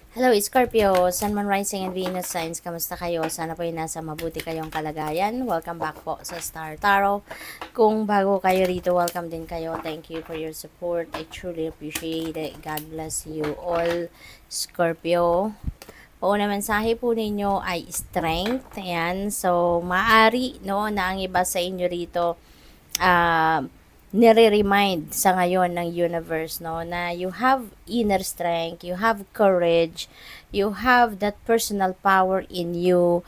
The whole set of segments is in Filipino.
Hello, Scorpio, Sun, Moon, Rising, and Venus signs. Kamusta kayo? Sana po ay nasa mabuti kayong kalagayan. Welcome back po sa Star Tarot. Kung bago kayo rito, welcome din kayo. Thank you for your support. I truly appreciate it. God bless you all, Scorpio. Pauna mensahe po ninyo ay strength. Ayan. So, maari, no, na ang iba sa inyo rito, uh, nire-remind sa ngayon ng universe, no, na you have inner strength, you have courage, you have that personal power in you.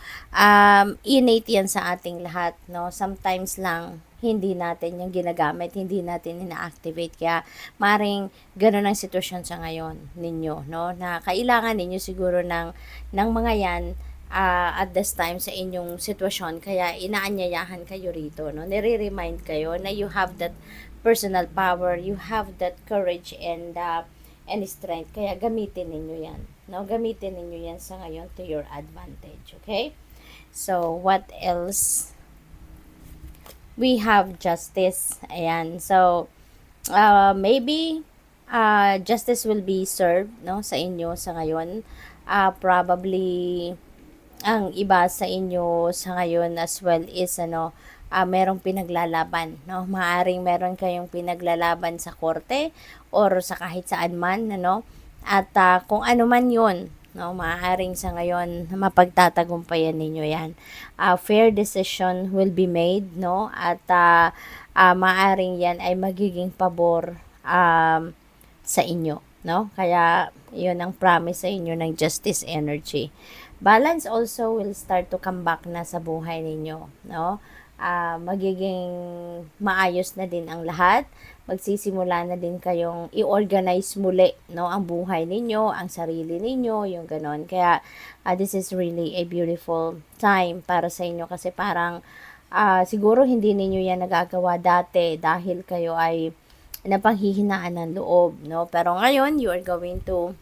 Innate yan sa ating lahat, no. Sometimes lang hindi natin yung ginagamit, hindi natin ina-activate. Kaya maring ganun ang sitwasyon sa ngayon ninyo, no, na kailangan ninyo siguro ng mga yan at this time sa inyong sitwasyon, kaya inaanyayahan kayo rito, no, nire-remind kayo na you have that personal power, you have that courage and strength, kaya gamitin ninyo yan, no, gamitin ninyo yan sa ngayon to your advantage. Okay, so what else? We have justice. Ayan, so maybe justice will be served, no, sa inyo sa ngayon. Probably ang iba sa inyo sa ngayon as well is merong pinaglalaban, no? Maaring meron kayong pinaglalaban sa korte or sa kahit saan man, ano? At kung ano man 'yon, no, maaaring sa ngayon mapagtatagumpayan ninyo 'yan. Fair decision will be made, no? At maaaring 'yan ay magiging pabor sa inyo, no? Kaya 'yon ang promise sa inyo ng justice energy. Balance also will start to come back na sa buhay ninyo, no? Magiging maayos na din ang lahat. Magsisimula na din kayong i-organize muli, no, ang buhay ninyo, ang sarili ninyo, yung ganon. Kaya this is really a beautiful time para sa inyo, kasi parang siguro hindi ninyo yan nagagawa dati dahil kayo ay napanghihinaan ng loob, no? Pero ngayon, you are going to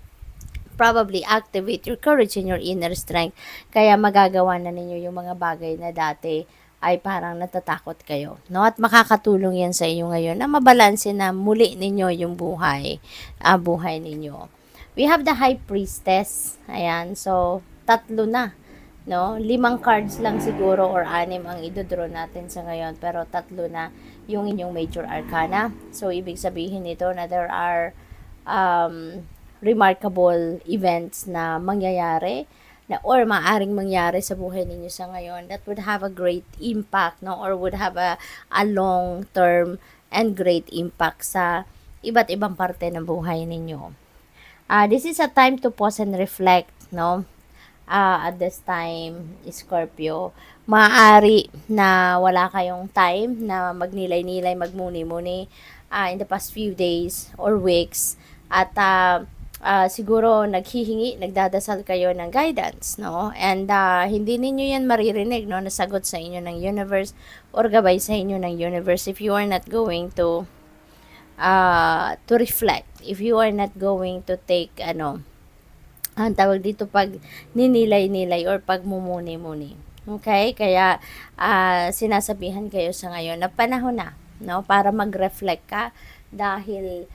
probably activate your courage and your inner strength. Kaya magagawa na ninyo yung mga bagay na dati ay parang natatakot kayo, no? At makakatulong yan sa inyo ngayon na mabalanse na muli ninyo yung buhay ninyo. We have the High Priestess. Ayan, so tatlo na, no? 5 cards lang siguro or 6 ang idodraw natin sa ngayon, pero tatlo na yung inyong major arcana. So ibig sabihin nito na there are remarkable events na mangyayari na or maaring mangyari sa buhay ninyo sa ngayon that would have a great impact, no, or would have a long term and great impact sa iba't ibang parte ng buhay ninyo. This is a time to pause and reflect, no. At this time, Scorpio, maaari na wala kayong time na magnilay-nilay, magmuni-muni in the past few days or weeks, at siguro nagdadasal kayo ng guidance, no? And hindi ninyo yan maririnig, no, nasagot sa inyo ng universe or gabay sa inyo ng universe if you are not going to reflect, if you are not going to take ang tawag dito, pag ninilay-nilay or pagmumuni-muni. Okay? Kaya sinasabihan kayo sa ngayon na panahon na, no, para mag-reflect ka, dahil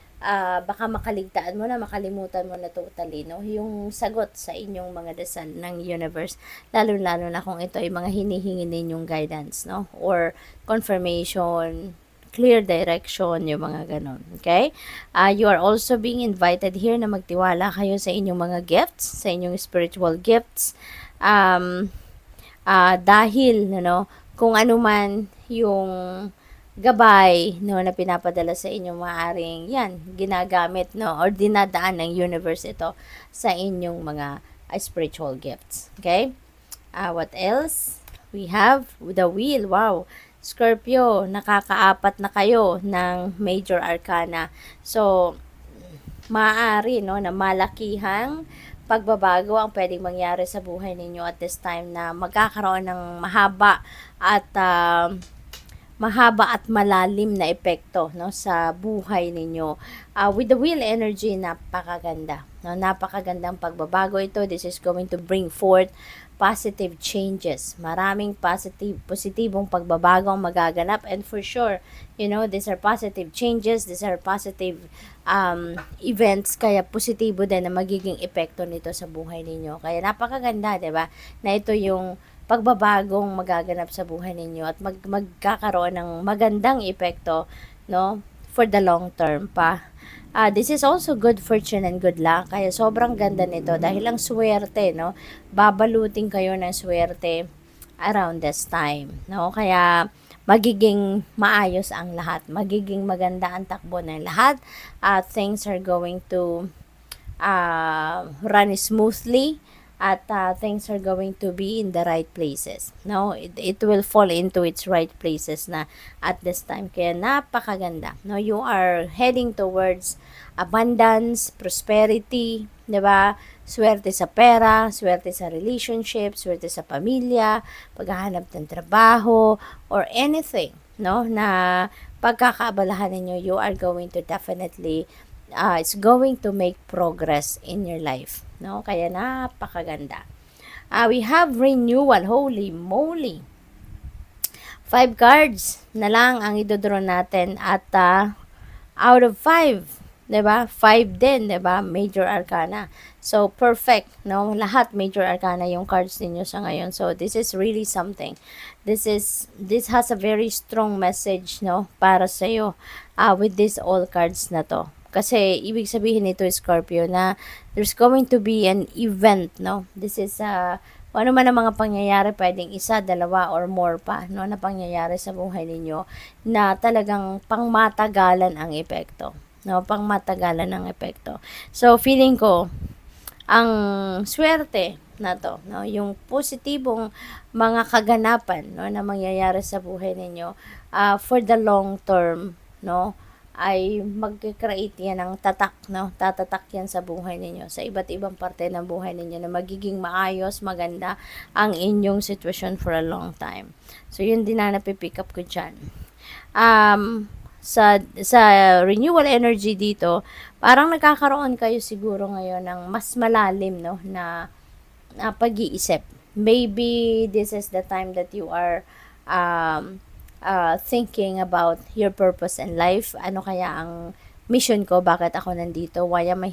baka makaligtaan mo na, makalimutan mo na totally, no, yung sagot sa inyong mga dasal ng universe, lalo-lalo na kung ito ay mga hinihingi ninyong guidance, no, or confirmation, clear direction, yung mga ganon. Okay? You are also being invited here na magtiwala kayo sa inyong mga gifts, sa inyong spiritual gifts, dahil, kung ano man yung gabay, no, na pinapadala sa inyo, maaring yan ginagamit, no, or dinadaan ng universe ito sa inyong mga spiritual gifts. Okay? What else? We have the wheel. Wow, Scorpio, nakakaapat na kayo ng major arcana. So maaari, no, na malakihang pagbabago ang pwedeng mangyari sa buhay ninyo at this time, na magkakaroon ng mahaba at mahaba at malalim na epekto, no, sa buhay ninyo. With the wheel energy, napakaganda, no, napakagandang pagbabago ito. This is going to bring forth positive changes. Maraming positibong pagbabago ang magaganap, and for sure, these are positive changes, these are positive events, kaya positibo din na magiging epekto nito sa buhay ninyo. Kaya napakaganda, 'di ba? Na ito yung pagbabagong magaganap sa buhay ninyo at magkakaroon ng magandang epekto, no, for the long term pa. This is also good fortune and good luck. Kaya sobrang ganda nito dahil ang swerte, no? Babalutin kayo ng swerte around this time, no? Kaya magiging maayos ang lahat. Magiging maganda ang takbo ng lahat. Things are going to run smoothly, at things are going to be in the right places. No, it will fall into its right places na at this time. Kaya napakaganda. No, you are heading towards abundance, prosperity, 'di ba? Swerte sa pera, swerte sa relationship, swerte sa pamilya, paghahanap ng trabaho, or anything, no, na pagkakaabalahan ninyo, you are going to definitely it's going to make progress in your life, no? Kaya napakaganda. We have renewal. Holy moly, 5 cards na lang ang idodraw natin, at out of 5, 'di ba? 5 din, 'di ba? Major arcana. So perfect, no? Lahat major arcana yung cards ninyo sa ngayon. So this is really something. This has a very strong message, no, para sa iyo with these all cards na to. Kasi ibig sabihin nito, Scorpio, na there's going to be an event, no? This is ano man ang mga pangyayari, pwedeng isa, dalawa, or more pa, no, na pangyayari sa buhay ninyo na talagang pangmatagalan ang epekto, no? Pangmatagalan ang epekto. So feeling ko ang swerte na to, no, yung positibong mga kaganapan, no, na mangyayari sa buhay ninyo for the long term, no, ay mag-create yan ng tatak, no? Tatatak yan sa buhay ninyo, sa iba't ibang parte ng buhay ninyo, na magiging maayos, maganda ang inyong sitwasyon for a long time. So, yun din na napipick up ko dyan. Sa renewal energy dito, parang nagkakaroon kayo siguro ngayon ng mas malalim, no, na pag-iisip. Maybe this is the time that you are thinking about your purpose in life. Ano kaya ang mission ko? Bakit ako nandito? Why am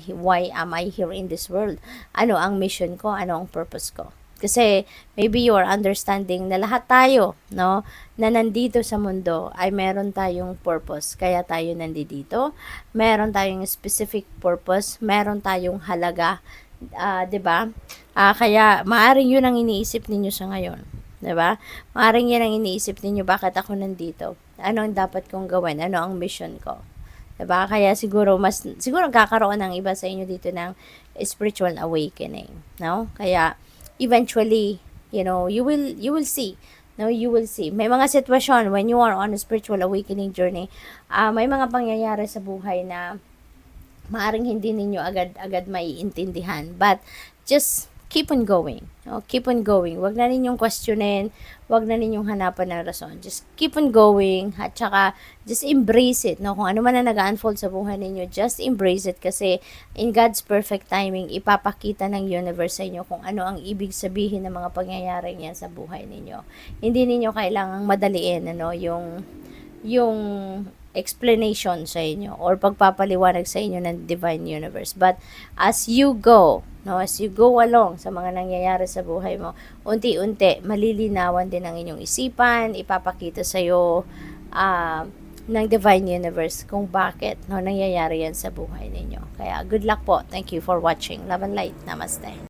I here in this world? Ano ang mission ko? Ano ang purpose ko? Kasi maybe you are understanding na lahat tayo, no, na nandito sa mundo ay meron tayong purpose. Kaya tayo nandito. Meron tayong specific purpose. Meron tayong halaga. 'Di ba? Kaya maaring 'yun ang iniisip ninyo sa ngayon. 'Di ba? Maaring 'yan ang iniisip ninyo, bakit ako nandito? Ano ang dapat kong gawin? Ano ang mission ko? 'Di ba? Kaya siguro kakaroon ng iba sa inyo dito ng spiritual awakening, no? Kaya eventually, you will see. No, you will see. May mga sitwasyon when you are on a spiritual awakening journey, may mga pangyayari sa buhay na maaring hindi ninyo agad maiintindihan, but just keep on going. No? Keep on going. Wag na ninyong questionin, wag na ninyong hanapan ng rason. Just keep on going, at saka just embrace it. No? Kung ano man na nag-unfold sa buhay ninyo, just embrace it, kasi in God's perfect timing, ipapakita ng universe sa inyo kung ano ang ibig sabihin ng mga pangyayari niyan sa buhay ninyo. Hindi ninyo kailangang madaliin, yung explanation sa inyo or pagpapaliwanag sa inyo ng divine universe. But as you go, no, as you go along sa mga nangyayari sa buhay mo, unti-unti malilinawan din ang inyong isipan, ipapakita sa iyo ng divine universe kung bakit, no, nangyayari yan sa buhay ninyo. Kaya good luck po. Thank you for watching. Love and light. Namaste.